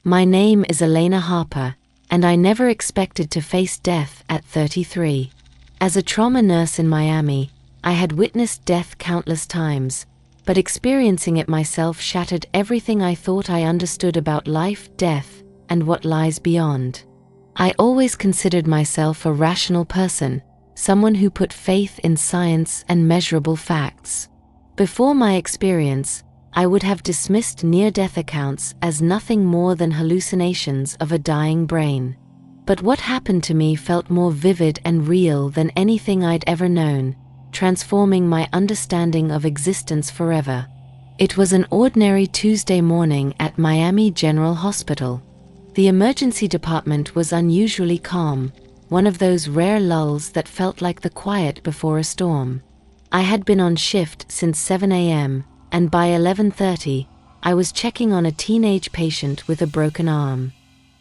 My name is Elena Harper, and I never expected to face death at 33. As a trauma nurse in Miami, I had witnessed death countless times, but experiencing it myself shattered everything I thought I understood about life, death, and what lies beyond. I always considered myself a rational person, someone who put faith in science and measurable facts. Before my experience, I would have dismissed near-death accounts as nothing more than hallucinations of a dying brain. But what happened to me felt more vivid and real than anything I'd ever known, transforming my understanding of existence forever. It was an ordinary Tuesday morning at Miami General Hospital. The emergency department was unusually calm, one of those rare lulls that felt like the quiet before a storm. I had been on shift since 7 a.m., and by 11:30, I was checking on a teenage patient with a broken arm.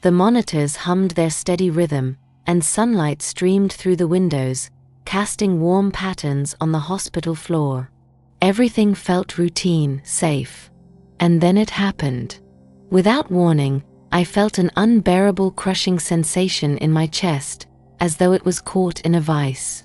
The monitors hummed their steady rhythm, and sunlight streamed through the windows, casting warm patterns on the hospital floor. Everything felt routine, safe. And then it happened. Without warning, I felt an unbearable crushing sensation in my chest, as though it was caught in a vice.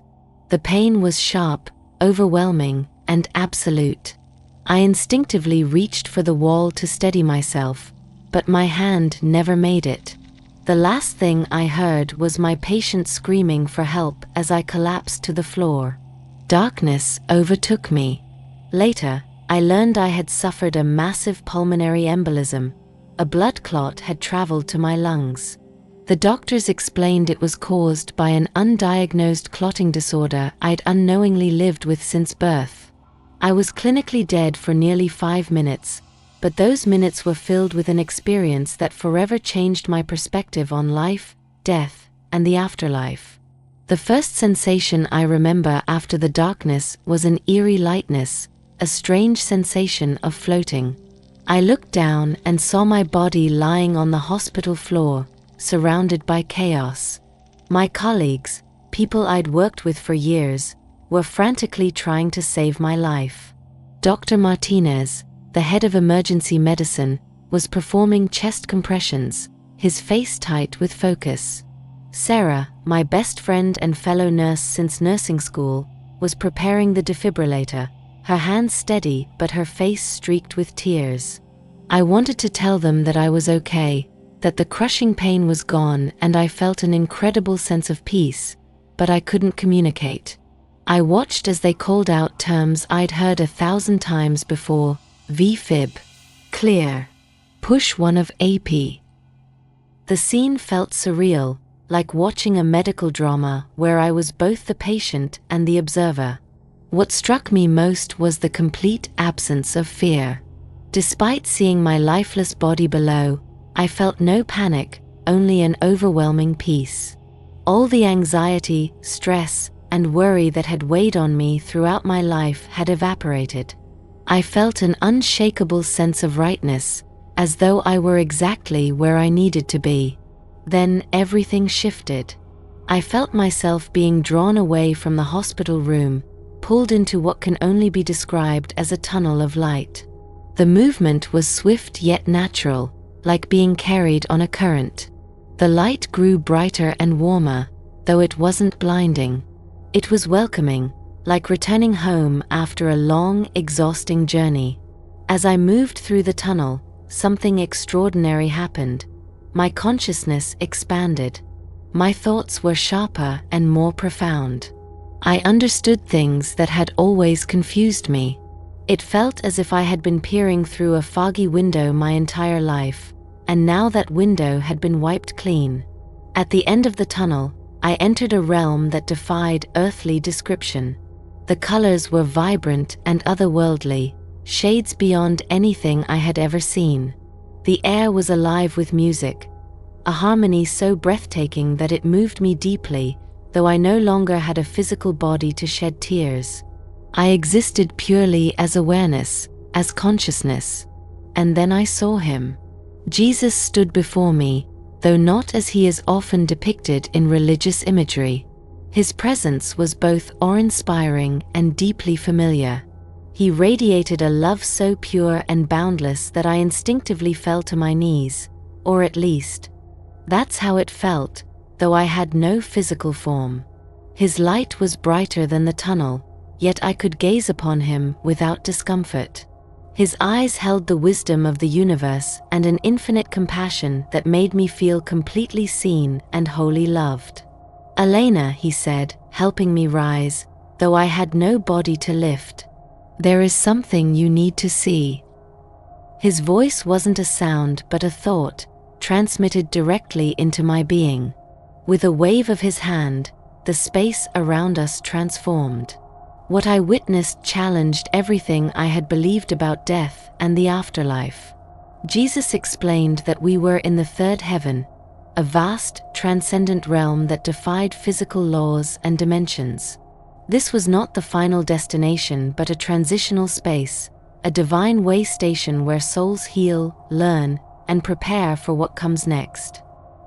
The pain was sharp, overwhelming, and absolute. I instinctively reached for the wall to steady myself, but my hand never made it. The last thing I heard was my patient screaming for help as I collapsed to the floor. Darkness overtook me. Later, I learned I had suffered a massive pulmonary embolism. A blood clot had traveled to my lungs. The doctors explained it was caused by an undiagnosed clotting disorder I'd unknowingly lived with since birth. I was clinically dead for nearly 5 minutes, but those minutes were filled with an experience that forever changed my perspective on life, death, and the afterlife. The first sensation I remember after the darkness was an eerie lightness, a strange sensation of floating. I looked down and saw my body lying on the hospital floor, surrounded by chaos. My colleagues, people I'd worked with for years, were frantically trying to save my life. Dr. Martinez, the head of emergency medicine, was performing chest compressions, his face tight with focus. Sarah, my best friend and fellow nurse since nursing school, was preparing the defibrillator, her hands steady but her face streaked with tears. I wanted to tell them that I was okay, that the crushing pain was gone, and I felt an incredible sense of peace, but I couldn't communicate. I watched as they called out terms I'd heard 1,000 times before: VFib, clear, push 1 of AP. The scene felt surreal, like watching a medical drama where I was both the patient and the observer. What struck me most was the complete absence of fear. Despite seeing my lifeless body below, I felt no panic, only an overwhelming peace. All the anxiety, stress, and worry that had weighed on me throughout my life had evaporated. I felt an unshakable sense of rightness, as though I were exactly where I needed to be. Then everything shifted. I felt myself being drawn away from the hospital room, pulled into what can only be described as a tunnel of light. The movement was swift yet natural, like being carried on a current. The light grew brighter and warmer, though it wasn't blinding. It was welcoming, like returning home after a long, exhausting journey. As I moved through the tunnel, something extraordinary happened. My consciousness expanded. My thoughts were sharper and more profound. I understood things that had always confused me. It felt as if I had been peering through a foggy window my entire life, and now that window had been wiped clean. At the end of the tunnel, I entered a realm that defied earthly description. The colors were vibrant and otherworldly, shades beyond anything I had ever seen. The air was alive with music, a harmony so breathtaking that it moved me deeply, though I no longer had a physical body to shed tears. I existed purely as awareness, as consciousness. And then I saw him. Jesus stood before me, though not as he is often depicted in religious imagery. His presence was both awe-inspiring and deeply familiar. He radiated a love so pure and boundless that I instinctively fell to my knees, or at least, that's how it felt, though I had no physical form. His light was brighter than the tunnel, yet I could gaze upon him without discomfort. His eyes held the wisdom of the universe and an infinite compassion that made me feel completely seen and wholly loved. "Elena," he said, helping me rise, though I had no body to lift, "there is something you need to see." His voice wasn't a sound but a thought, transmitted directly into my being. With a wave of his hand, the space around us transformed. What I witnessed challenged everything I had believed about death and the afterlife. Jesus explained that we were in the third heaven, a vast, transcendent realm that defied physical laws and dimensions. This was not the final destination but a transitional space, a divine way station where souls heal, learn, and prepare for what comes next.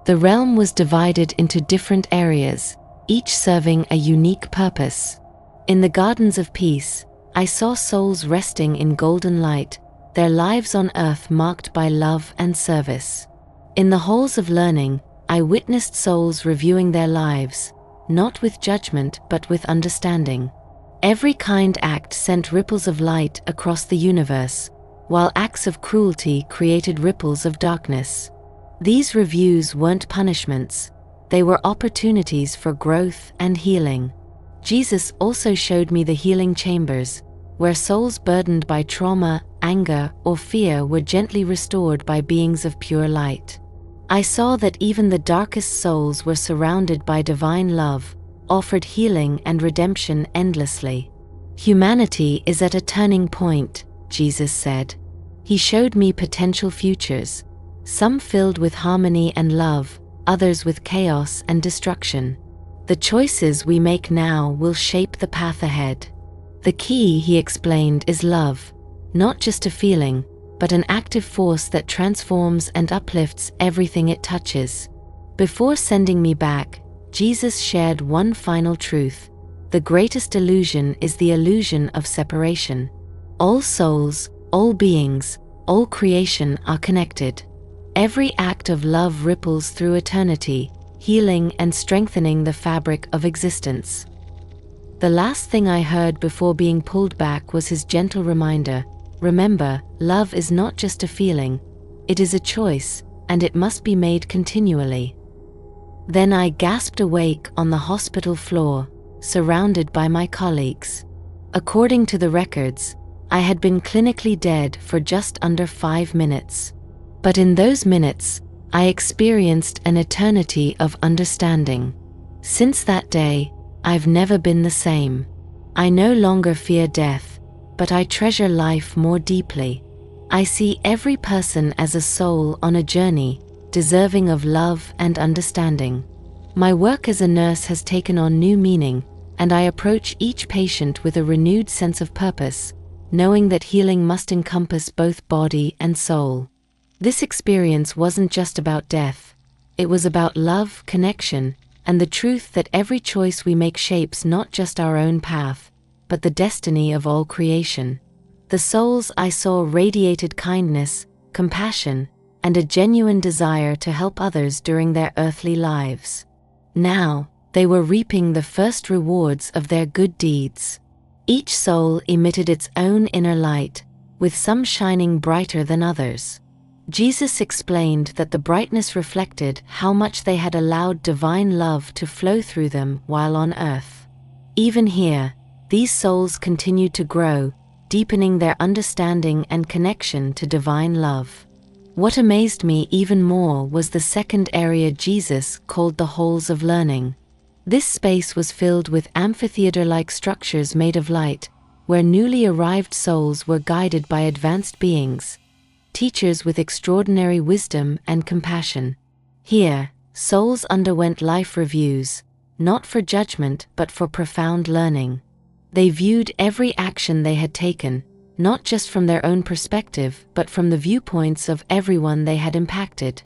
The realm was divided into different areas, each serving a unique purpose. In the gardens of peace, I saw souls resting in golden light, their lives on earth marked by love and service. In the halls of learning, I witnessed souls reviewing their lives, not with judgment but with understanding. Every kind act sent ripples of light across the universe, while acts of cruelty created ripples of darkness. These reviews weren't punishments, they were opportunities for growth and healing. Jesus also showed me the healing chambers, where souls burdened by trauma, anger, or fear were gently restored by beings of pure light. I saw that even the darkest souls were surrounded by divine love, offered healing and redemption endlessly. "Humanity is at a turning point," Jesus said. He showed me potential futures, some filled with harmony and love, others with chaos and destruction. The choices we make now will shape the path ahead. The key, he explained, is love, not just a feeling, but an active force that transforms and uplifts everything it touches. Before sending me back, Jesus shared one final truth: the greatest illusion is the illusion of separation. All souls, all beings, all creation are connected. Every act of love ripples through eternity, healing and strengthening the fabric of existence. The last thing I heard before being pulled back was his gentle reminder: remember, love is not just a feeling, it is a choice, and it must be made continually. Then I gasped awake on the hospital floor, surrounded by my colleagues. According to the records, I had been clinically dead for just under 5 minutes. But in those minutes, I experienced an eternity of understanding. Since that day, I've never been the same. I no longer fear death, but I treasure life more deeply. I see every person as a soul on a journey, deserving of love and understanding. My work as a nurse has taken on new meaning, and I approach each patient with a renewed sense of purpose, knowing that healing must encompass both body and soul. This experience wasn't just about death. It was about love, connection, and the truth that every choice we make shapes not just our own path, but the destiny of all creation. The souls I saw radiated kindness, compassion, and a genuine desire to help others during their earthly lives. Now, they were reaping the first rewards of their good deeds. Each soul emitted its own inner light, with some shining brighter than others. Jesus explained that the brightness reflected how much they had allowed divine love to flow through them while on earth. Even here, these souls continued to grow, deepening their understanding and connection to divine love. What amazed me even more was the second area Jesus called the halls of learning. This space was filled with amphitheater-like structures made of light, where newly arrived souls were guided by advanced beings, teachers with extraordinary wisdom and compassion. Here, souls underwent life reviews, not for judgment but for profound learning. They viewed every action they had taken, not just from their own perspective but from the viewpoints of everyone they had impacted.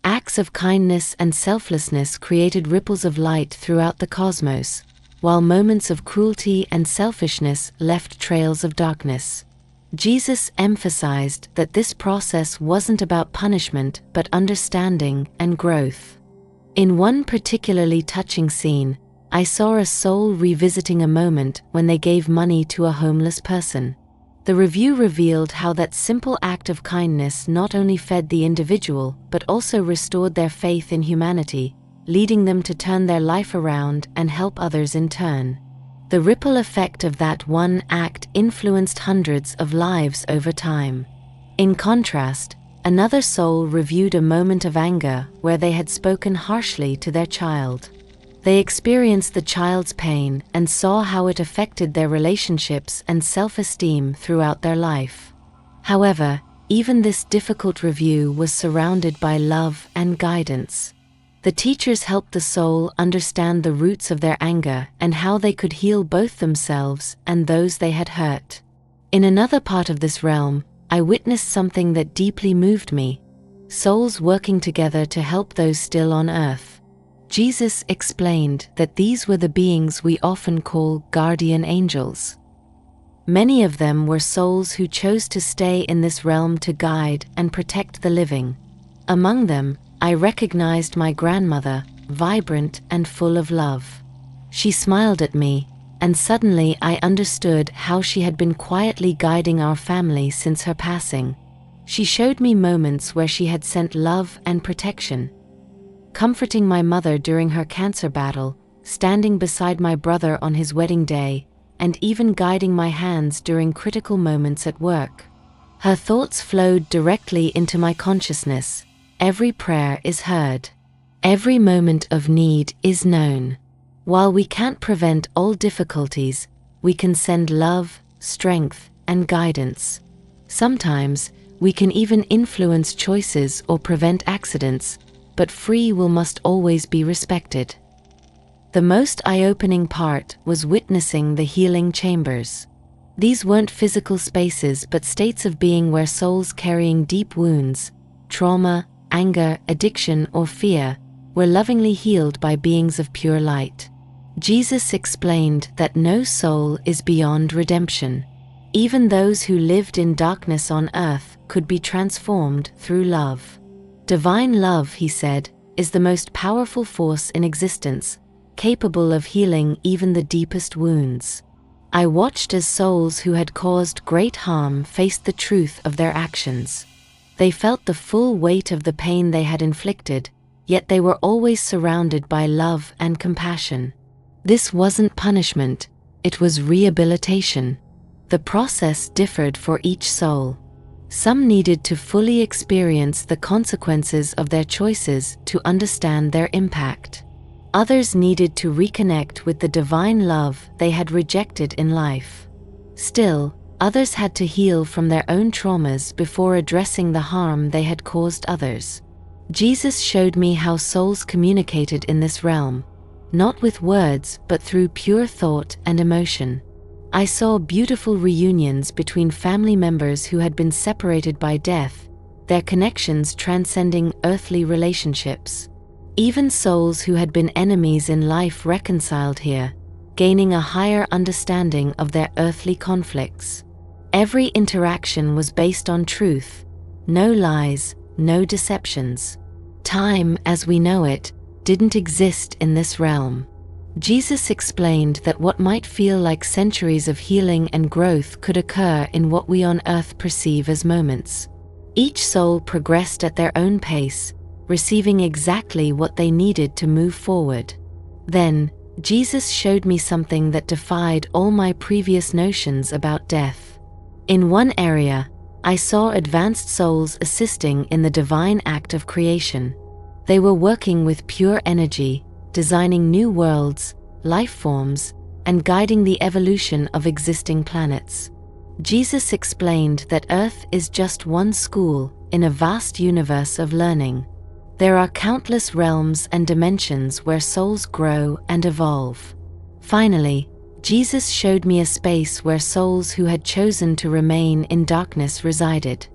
Acts of kindness and selflessness created ripples of light throughout the cosmos, while moments of cruelty and selfishness left trails of darkness. Jesus emphasized that this process wasn't about punishment but understanding and growth. In one particularly touching scene, I saw a soul revisiting a moment when they gave money to a homeless person. The review revealed how that simple act of kindness not only fed the individual but also restored their faith in humanity, leading them to turn their life around and help others in turn. The ripple effect of that one act influenced hundreds of lives over time. In contrast, another soul reviewed a moment of anger where they had spoken harshly to their child. They experienced the child's pain and saw how it affected their relationships and self-esteem throughout their life. However, even this difficult review was surrounded by love and guidance. The teachers helped the soul understand the roots of their anger and how they could heal both themselves and those they had hurt. In another part of this realm, I witnessed something that deeply moved me: souls working together to help those still on earth. Jesus explained that these were the beings we often call guardian angels. Many of them were souls who chose to stay in this realm to guide and protect the living. Among them, I recognized my grandmother, vibrant and full of love. She smiled at me, and suddenly I understood how she had been quietly guiding our family since her passing. She showed me moments where she had sent love and protection, comforting my mother during her cancer battle, standing beside my brother on his wedding day, and even guiding my hands during critical moments at work. Her thoughts flowed directly into my consciousness. Every prayer is heard. Every moment of need is known. While we can't prevent all difficulties, we can send love, strength, and guidance. Sometimes, we can even influence choices or prevent accidents, but free will must always be respected. The most eye-opening part was witnessing the healing chambers. These weren't physical spaces but states of being where souls carrying deep wounds, trauma, anger, addiction, or fear, were lovingly healed by beings of pure light. Jesus explained that no soul is beyond redemption. Even those who lived in darkness on earth could be transformed through love. Divine love, he said, is the most powerful force in existence, capable of healing even the deepest wounds. I watched as souls who had caused great harm faced the truth of their actions. They felt the full weight of the pain they had inflicted, yet they were always surrounded by love and compassion. This wasn't punishment, it was rehabilitation. The process differed for each soul. Some needed to fully experience the consequences of their choices to understand their impact. Others needed to reconnect with the divine love they had rejected in life. Still, others had to heal from their own traumas before addressing the harm they had caused others. Jesus showed me how souls communicated in this realm, not with words but through pure thought and emotion. I saw beautiful reunions between family members who had been separated by death, their connections transcending earthly relationships. Even souls who had been enemies in life reconciled here, gaining a higher understanding of their earthly conflicts. Every interaction was based on truth, no lies, no deceptions. Time, as we know it, didn't exist in this realm. Jesus explained that what might feel like centuries of healing and growth could occur in what we on earth perceive as moments. Each soul progressed at their own pace, receiving exactly what they needed to move forward. Then, Jesus showed me something that defied all my previous notions about death. In one area, I saw advanced souls assisting in the divine act of creation. They were working with pure energy, designing new worlds, life forms, and guiding the evolution of existing planets. Jesus explained that Earth is just one school in a vast universe of learning. There are countless realms and dimensions where souls grow and evolve. Finally, Jesus showed me a space where souls who had chosen to remain in darkness resided.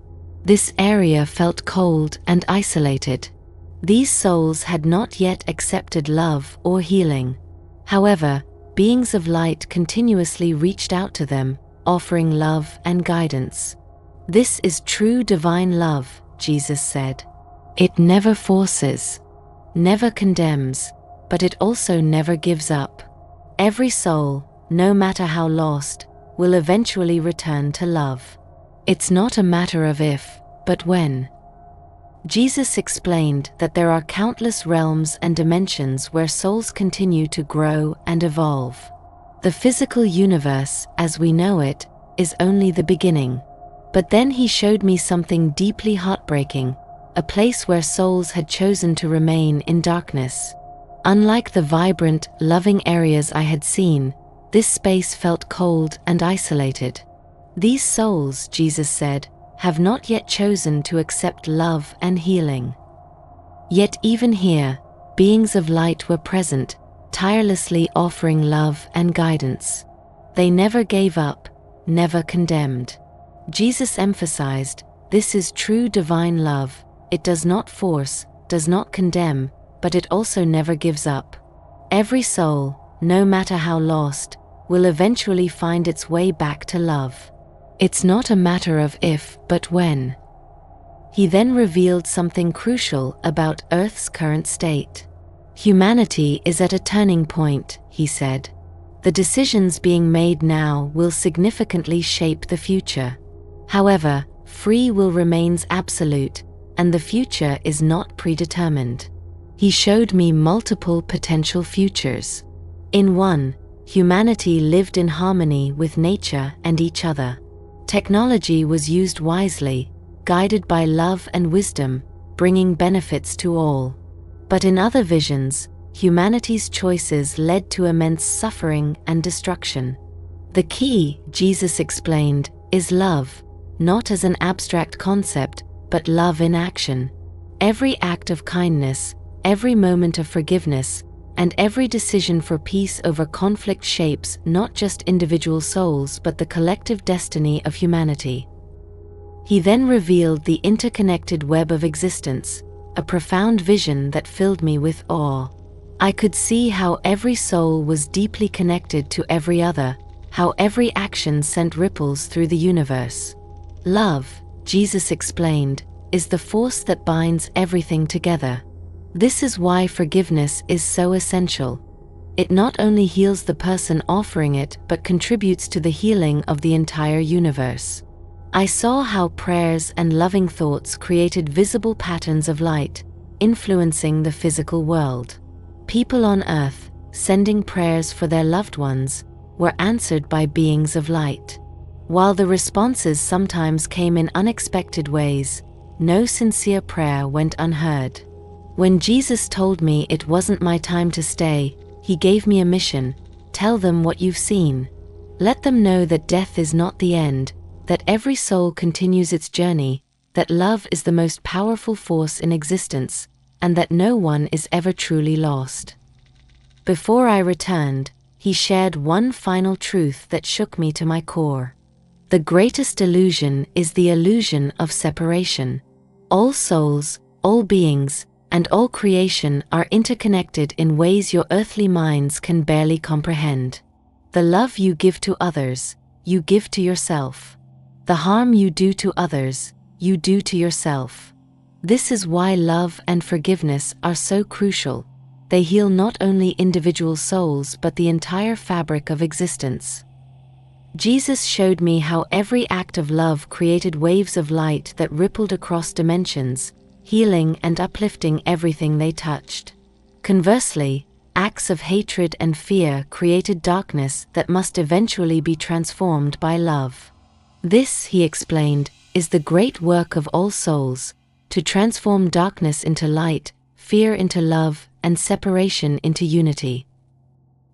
This area felt cold and isolated. These souls had not yet accepted love or healing. However, beings of light continuously reached out to them, offering love and guidance. This is true divine love, Jesus said. It never forces, never condemns, but it also never gives up. Every soul, no matter how lost, will eventually return to love. It's not a matter of if, but when. Jesus explained that there are countless realms and dimensions where souls continue to grow and evolve. The physical universe, as we know it, is only the beginning. But then he showed me something deeply heartbreaking, a place where souls had chosen to remain in darkness. Unlike the vibrant, loving areas I had seen, this space felt cold and isolated. These souls, Jesus said, have not yet chosen to accept love and healing. Yet even here, beings of light were present, tirelessly offering love and guidance. They never gave up, never condemned. Jesus emphasized, this is true divine love. It does not force, does not condemn, but it also never gives up. Every soul, no matter how lost, will eventually find its way back to love. It's not a matter of if, but when. He then revealed something crucial about Earth's current state. Humanity is at a turning point, he said. The decisions being made now will significantly shape the future. However, free will remains absolute, and the future is not predetermined. He showed me multiple potential futures. In one, humanity lived in harmony with nature and each other. Technology was used wisely, guided by love and wisdom, bringing benefits to all. But in other visions, humanity's choices led to immense suffering and destruction. The key, Jesus explained, is love, not as an abstract concept, but love in action. Every act of kindness, every moment of forgiveness, and every decision for peace over conflict shapes not just individual souls but the collective destiny of humanity. He then revealed the interconnected web of existence, a profound vision that filled me with awe. I could see how every soul was deeply connected to every other, how every action sent ripples through the universe. Love, Jesus explained, is the force that binds everything together. This is why forgiveness is so essential. It not only heals the person offering it but contributes to the healing of the entire universe. I saw how prayers and loving thoughts created visible patterns of light, influencing the physical world. People on Earth, sending prayers for their loved ones, were answered by beings of light. While the responses sometimes came in unexpected ways, no sincere prayer went unheard. When Jesus told me it wasn't my time to stay, he gave me a mission: tell them what you've seen. Let them know that death is not the end, that every soul continues its journey, that love is the most powerful force in existence, and that no one is ever truly lost. Before I returned, he shared one final truth that shook me to my core. The greatest illusion is the illusion of separation. All souls, all beings, and all creation are interconnected in ways your earthly minds can barely comprehend. The love you give to others, you give to yourself. The harm you do to others, you do to yourself. This is why love and forgiveness are so crucial. They heal not only individual souls but the entire fabric of existence. Jesus showed me how every act of love created waves of light that rippled across dimensions, healing and uplifting everything they touched. Conversely, acts of hatred and fear created darkness that must eventually be transformed by love. This, he explained, is the great work of all souls, to transform darkness into light, fear into love, and separation into unity.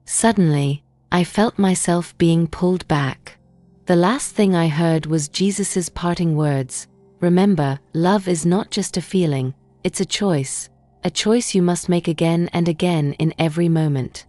Suddenly, I felt myself being pulled back. The last thing I heard was Jesus's parting words: remember, love is not just a feeling, it's a choice you must make again and again in every moment.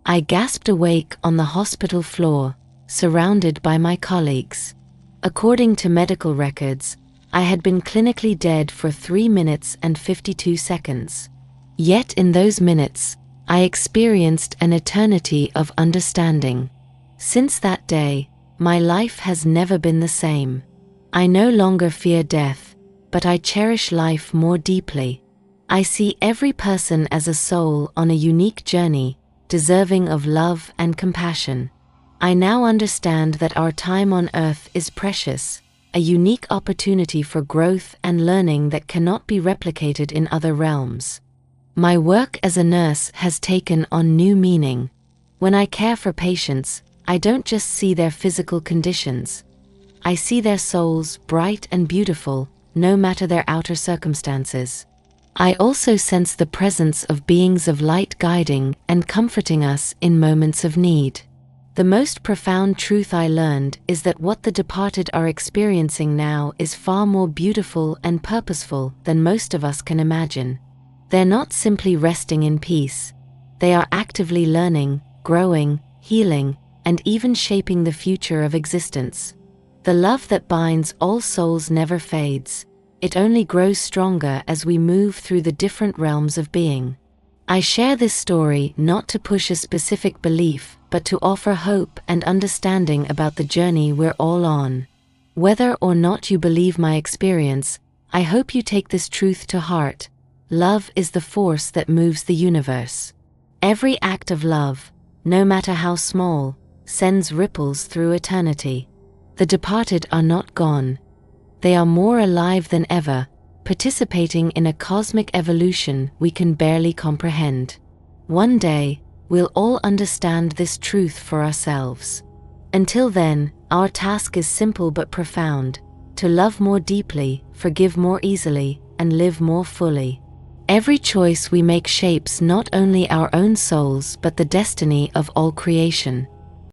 I gasped awake on the hospital floor, surrounded by my colleagues. According to medical records, I had been clinically dead for 3 minutes and 52 seconds. Yet in those minutes, I experienced an eternity of understanding. Since that day, My life has never been the same. I no longer fear death, but I cherish life more deeply. I see every person as a soul on a unique journey, deserving of love and compassion. I now understand that our time on earth is precious, a unique opportunity for growth and learning that cannot be replicated in other realms. My work as a nurse has taken on new meaning. When I care for patients, I don't just see their physical conditions. I see their souls bright and beautiful, no matter their outer circumstances. I also sense the presence of beings of light guiding and comforting us in moments of need. The most profound truth I learned is that what the departed are experiencing now is far more beautiful and purposeful than most of us can imagine. They're not simply resting in peace. They are actively learning, growing, healing, and even shaping the future of existence. The love that binds all souls never fades. It only grows stronger as we move through the different realms of being. I share this story not to push a specific belief, but to offer hope and understanding about the journey we're all on. Whether or not you believe my experience, I hope you take this truth to heart. Love is the force that moves the universe. Every act of love, no matter how small, sends ripples through eternity. The departed are not gone. They are more alive than ever, participating in a cosmic evolution we can barely comprehend. One day, we'll all understand this truth for ourselves. Until then, our task is simple but profound: to love more deeply, forgive more easily, and live more fully. Every choice we make shapes not only our own souls but the destiny of all creation.